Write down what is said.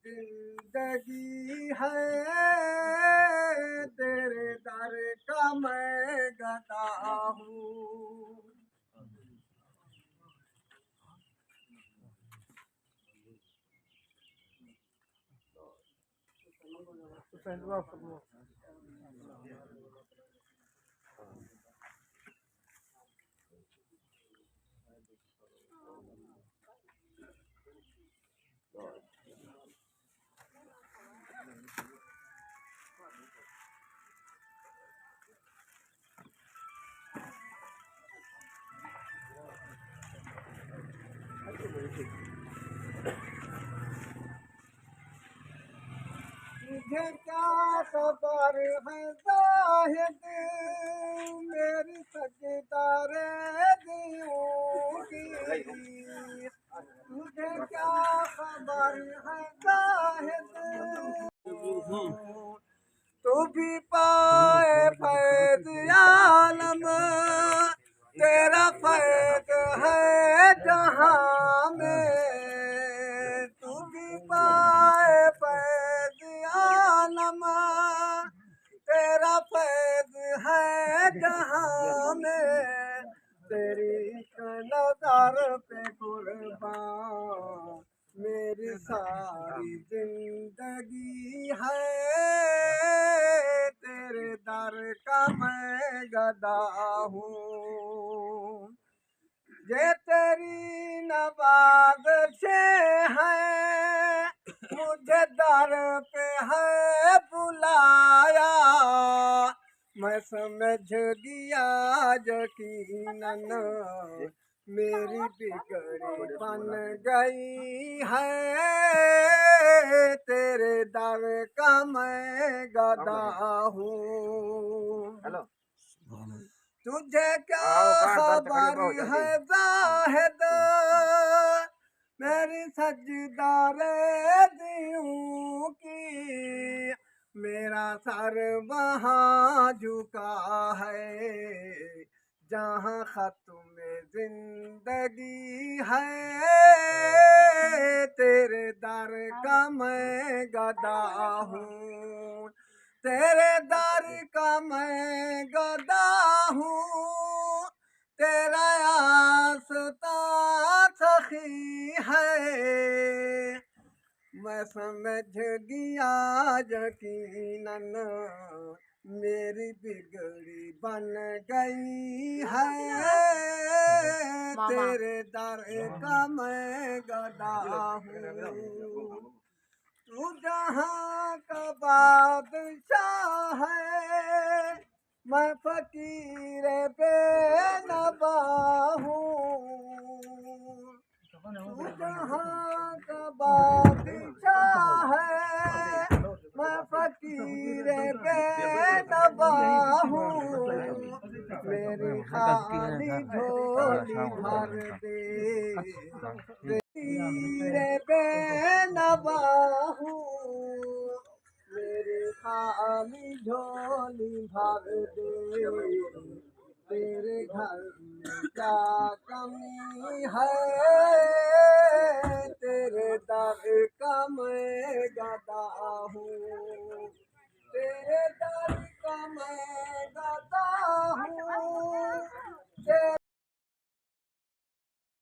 जिंदगी है, तेरे दर का मैं गदा हूँ। मुझे क्या खबर है ज़ाहिद, मेरी सजदारे दियों की। मुझे क्या खबर है ज़ाहिद, तू भी पाए फैज़ आलम, तेरा फैज़ है जहाँ में। तू भी पाए फैज़ आलम, तेरा फैज़ है जहाँ में। तेरी नज़र पे कुर्बान मेरी सारी जिंदगी है, तेरे दर का मैं गदा हूँ। ये तेरी नवाज़िश है, मुझे दर पे है बुलाया। मैं समझ गया यकीनन मेरी बिगड़ी बन गई है, तेरे दर का मैं गदा हूँ। तुझे क्या खबर है ज़ाहिद, मेरी सजदारे दियों की। मेरा सर वहाँ झुका है जहाँ खत्म जिंदगी है, तेरे दर का मैं गदा हूँ। तेरे दर का मैं गदा हूँ, तेरा आस्था सखी है। मैं समझ गया यकीनन मेरी बिगड़ी बन गई है, तेरे दर का मैं गदा हूँ। तू जहाँ का बादशाह है, मैं फकीर बेनवा हूँ। तू जहाँ का बादशाह है, मैं फकीर बेनवा हूँ। मेरी खाली झोली भर दे, फकीर बेनवा हूँ। मेरी खाली झोली भर दे, तेरे घर में क्या कमी है, तेरे दर का मैं गदा हूँ। तेरे दर का मैं गदा हूँ,